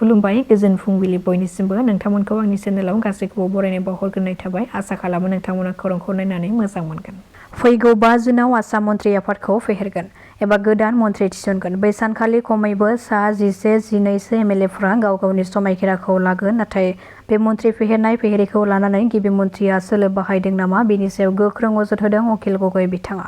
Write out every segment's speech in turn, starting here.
खुलुमबाय गोजोन फुंबिलि बयनिसिमबो नोंथांमोनखौ आंनि चेनेलाव गासैखौबो बरायनाय बावहरग्रोनाय थाबाय आसा खालामो नोंथांमोना खौरांखौ नायनानै मोजां मोनगोन। फैगौ 5 जुनाव आसाम मन्त्रि आफादखौ फेहेरगोन एबा गोदान मन्त्रि थिसनगोन। बै सानखालि खमैबो सा 11-12 एमएलएफोरा गाव गावनि समायखिराखौ लागोन। नाथाय बे मन्त्रि फेहेरनाय फेहेरिखौ लानानै गिबि मन्त्रिया सोलो बाहायदों नामा बेनि सायाव गोख्रों अजद होदों अखिल गगৈ बिथाङा।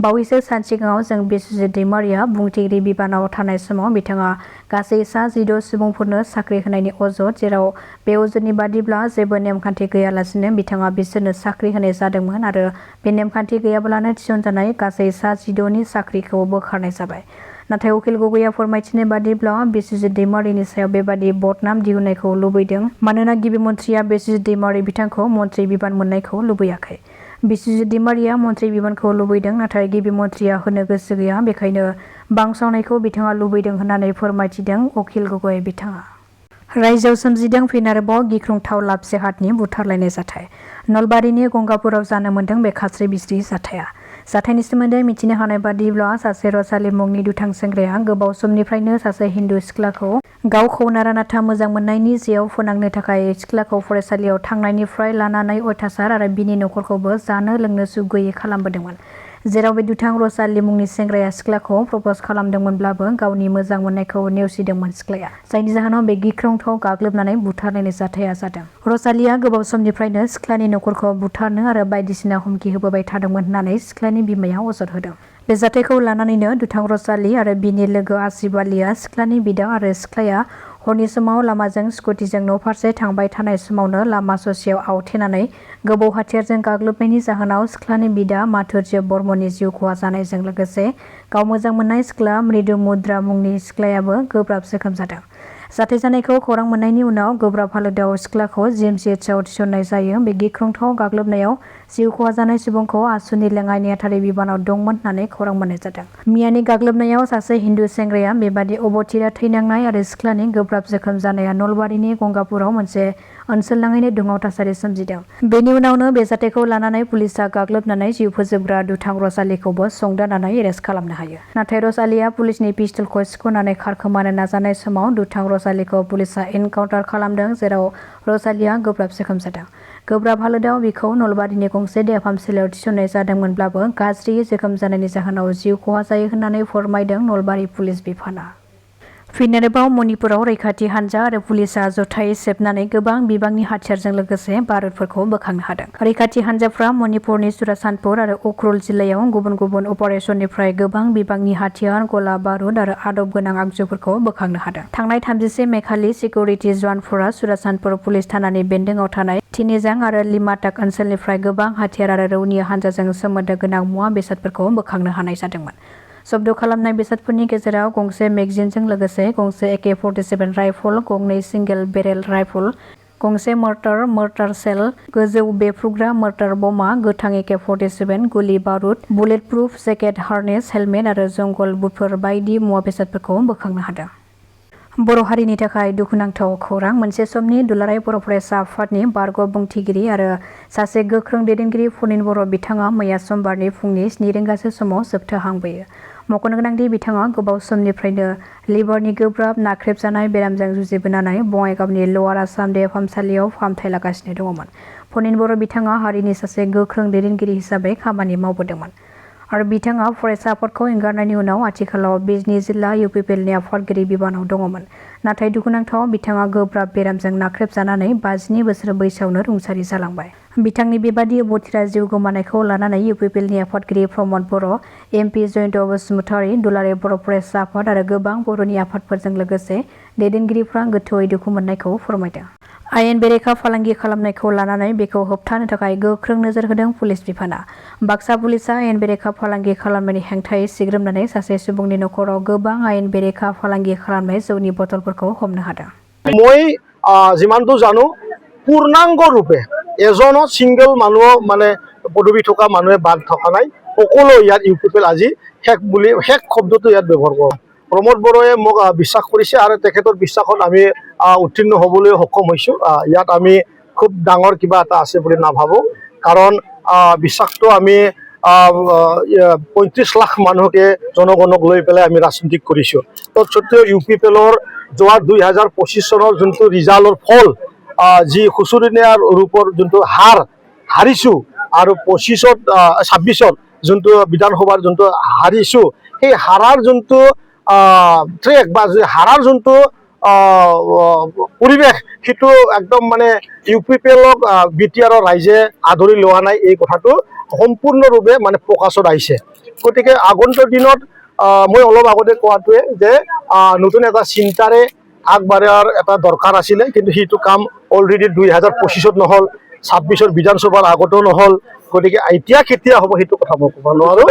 बावैसो सान सिगाङाव जों बिस्वजित दैमारिया बुंथिगिरि बिबानाव थानाय समाव बिथाङा गासै सा 16 सुबुंफोरनो साख्रि होनायनि अजद, जेराव बे अजदनि बादिब्ला जेबो नेमखान्थि गैयालासिनो बिथाङा बिसोरनो साख्रि होनाय जादोंमोन आरो बे नेमखान्थि गैयाब्लानो थिसनजानाय गासै सा 16नि साख्रिखौ बोखारनाय जाबाय। नाथाय अखिल गगैया फोरमायथिनाय बादिब्ला बिस्वजित दैमारिनि सायाव बेबादि बदनाम दिहुननायखौ लुबैदों मानोना गिबि मन्त्रिया बिस्वजित दैमारि बिथांखौ मन्त्रि बिबान मोननायखौ लुबैयाखै। बिस्वजित दैमारिया मन्त्रि बिबानखौ लुबैदों नाथाय गिबि मन्त्रिया होनो गोसो गैया, बेखायनो बांसावनायखौ बिथाङा लुबैदों होननानै फोरमायथिदों अखिल गगৈ बिथाङा। रायजोआव सोमजिदों फिन आरोबाव गिख्रंथाव लाबजेहादनि बुथारलायनाय जाथाय। नलबारिनि गंगापुराव जानो मोन्दों बे खास्रि बिस्रि जाथाया। जाथायनि सोमोन्दै मिथिनो हानाय बादिब्ला सासे रसालि मुंनि दुथां सेंग्राया गोबाव समनिफ्रायनो सासे हिन्दु सिख्लाखौ गावखौ नारा नाथा मोजां मोननायनि जेयाव फोनांनो थाखाय सिख्लाखौ फरायसालियाव थांनायनिफ्राय लानानै अयथासार आरो बिनि नखरखौबो जानो लोंनो सुख गैयै खालामबोदोंमोन। जेराव बे दुथां रसालि मुंनि सेंग्राया सिख्लाखौ प्रपज खालामदोंमोनब्लाबो गावनि मोजां मोननायखौ नेवसिदोंमोन सिख्लाया, जायनि जाहोनाव बे गिख्रंथाव गाग्लोबनानै बुथारलायनाय जाथाया जादों। रसालिया गोबाव समनिफ्रायनो सिख्लानि नखरखौ बुथारनो आरो बायदिसिना हुमखि होबोबाय थादोंमोन होननानै सिख्लानि बिमाया अजद होदों। बे जाथायखौ लानानैनो दुथां रसालि आरो बिनि लोगो आसिफ आलिया सिख्लानि बिदा आरो सिख्लाया हरनि समाव लामाजों स्कुटिजों न'फारसे थांबाय थानाय समावनो लामा ससेयाव आवथेनानै गोबौ हाथियारजों गाग्लोबनायनि जाहोनाव सिख्लानि बिदा माथुरजो बर्मननि जिउ खहा जानायजों लोगोसे गाव मोजां मोननाय सिख्ला मृदु मुद्रा मुंनि सिख्लायाबो गोब्राब जोखोम जादों। जाथाय जानायखौ खौरां मोननायनि उनाव गोब्राब हालोदाव सिख्लाखौ जिएमसिएचआव थिसननाय जायो। बे गिख्रंथाव गाग्लोबनायाव जिउ खहा जानाय सुबुंखौ आसुनि लेङाइ नेहाथारि बिबानाव दंमोन होननानै खौरां मोननाय जादों। मियानि गाग्लोबनायाव सासे हिन्दु सेंग्राया बेबादि अबथिरा थैनांनाय आरो सिख्लानि गोब्राब जोखोम जानाया नलबारिनि गंगापुराव मोनसे ओनसोलनाङैनो दुङाव थासारि सोमजिदों। बेनि उनावनो बे जाथायखौ लानानै पुलिसआ गाग्लोबनानै जिउ फोजोबग्रा दुथां रसालिखौबो संदाननानै एरेस्ट खालामनो हायो। नाथाय रसालिया पुलिसनि पिस्तलखौ सिख'नानै खारखोमानो नाजानाय समाव दुथां रसालिखौ पुलिसआ एनकाउन्टार खालामदों, जेराव रसालिया गोब्राब जोखोम जादों। गोब्राब हालोदाव बिखौ नलबारिनि गंसे देहा फाहामसालियाव थिसननाय जादोंमोनब्लाबो गाज्रि जोखोम जानायनि जाहोनाव जिउ खहा जायो होननानै फोरमायदों नलबारि पुलिस बिफाना। फिन आरोबाव मणिपुराव रैखाथि हानजा आरो पुलिसआ जथायै सेबनानै गोबां बिबांनि हाथियारजों लोगोसे बारुदफोरखौ बोखांनो हादों। रैखाथि हानजाफ्रा मणिपुरनि चुराचान्दपुर आरो उख्रुल जिल्लायाव गुबुन गुबुन अपारेसननिफ्राय गोबां बिबांनि हाथियार, गला बारुद आरो आदब गोनां आगजुफोरखौ बोखांनो हादों। थांनाय 30 मे खालि सिकिउरिटि जवानफोरा चुराचान्दपुर पुलिस थानानि बेन्दोंआव थानाय थिनिजां आरो लिमाटाक ओनसोलनिफ्राय गोबां हाथियार आरो रौनिया हानजाजों सोमोन्दो गोनां मुवा बेसादफोरखौ बोखांनो हानाय जादोंमोन। जब्द खालामनाय बेसादफोरनि गेजेराव गंसे मेगजिनजों लोगोसे गंसे AK-47 राइफल, गंनै सिंगेल बेरेल राइफल, गंसे मर्टार सेल, गोजौ बेफ्रुग्रा मर्टार बमा, गोथां AK-47, गुलि बारुद, bullet proof jacket, harness, helmet आरो जंगल बुटफोर बायदि मुवा बेसादफोरखौ बोखांनो हादों। बर' हारिनि थाखाय दुखुनांथाव खौरां। मोनसे समनि दुलाराय बर' फरायसा आफादनि बारग' बुंथिगिरि आरो सासे गोख्रों दैदेनगिरि फनिन बर' बिथाङा मैया समबारनि फुंनि 7 रिंगासो समाव जोबथाहांबोयो। मख'नो गोनांदि बिथाङा गोबाव समनिफ्रायनो लिभारनि गोब्राब नाख्रेबजानाय बेरामजों जुजिबोनानै बङाइगावनि लवार आसाम देहा फाहामसालियाव फाहामथाय लागासिनो दङमोन। फनिन बर' बिथाङा हारिनि सासे गोख्रों दैदेनगिरि हिसाबै खामानि मावबोदोंमोन आरो बिथाङा फरायसा आफादखौ एंगारनायनि उनाव आथिखालाव बिजनी जिल्ला UPPLनि आफादगिरि बिबानाव दङमोन। नाथाय दुखुनांथाव बिथाङा गोब्राब बेरामजों नाख्रेबजानानै 52 बोसोर बैसोआवनो रुंसारि जालांबाय। बिथांनि बेबादि अबथिरा जिउ गोमानायखौ लानानै UPPLनि आफादगिरि प्रमद बर', MP जयन्त बसुमतारी, दुलाराय बर' फरायसा आफाद आरो गोबां बर'नि आफादफोरजों लोगोसे दैदेनगिरिफ्रा गोथौयै दुखु मोननायखौ फोरमायदों। आयेन बेरेखा फालांगि खालामनायखौ लानानै बेखौ होबथानो थाखाय गोख्रों नोजोर होदों पुलिस बिफाना। बाक्सा पुलिसआ आयेन बेरेखा फालांगि खालामनायनि हेंथायै सिग्रोमनानै सासे सुबुंनि नखराव गोबां आयेन बेरेखा फालांगि खालामनाय जौनि बटलफोरखौ हमनो हादों। মই যিমানটো জানো পূৰ্ণাংগ ৰূপে এজনো সিংগল মানুহ মানে পদবী থকা মানুহে বাদ থকা নাই। সকলো ইয়াত UPPL আজি শেষ শব্দটো ইয়াত ব্যৱহাৰ কৰোঁ। প্ৰমোদ বড়োৱে মোক বিশ্বাস কৰিছে আৰু তেখেতৰ বিশ্বাসত আমি উত্তীৰ্ণ হ'বলৈ সক্ষম হৈছোঁ। ইয়াত আমি খুব ডাঙৰ কিবা এটা আছে বুলি নাভাবোঁ, কাৰণ বিশ্বাসটো আমি 35 লাখ মানুহকে জনগণক লৈ পেলাই আমি ৰাজনীতি কৰিছোঁ। তৎসত্ত্বেও UPPLৰ যোৱা 2025 চনৰ যোনটো ৰিজাল্টৰ ফল যি খুচুৰণীয়া ৰূপৰ যোনটো হাৰিছোঁ আৰু 26-ত যোনটো বিধানসভাৰ যোনটো হাৰিছোঁ সেই হাৰাৰ যোনটো ট্ৰেক বা হাৰাৰ যোনটো পৰিৱেশ সেইটো একদম মানে UPPLক BTR ৰাইজে আদৰি লোৱা নাই এই কথাটো সম্পূৰ্ণৰূপে মানে প্ৰকাশত আহিছে গতিকে আগন্তুক দিনত মই অলপ আগতে কোৱাটোৱে যে নতুন এটা চিন্তাৰে আগবাঢ়াৰ এটা দৰকাৰ আছিলে কিন্তু সেইটো কাম অলৰেডি 2025-ত নহ'ল 26-ৰ বিধানসভাৰ আগতো নহ'ল গতিকে এতিয়া কেতিয়া হ'ব সেইটো কথা মই ক'ব নোৱাৰোঁ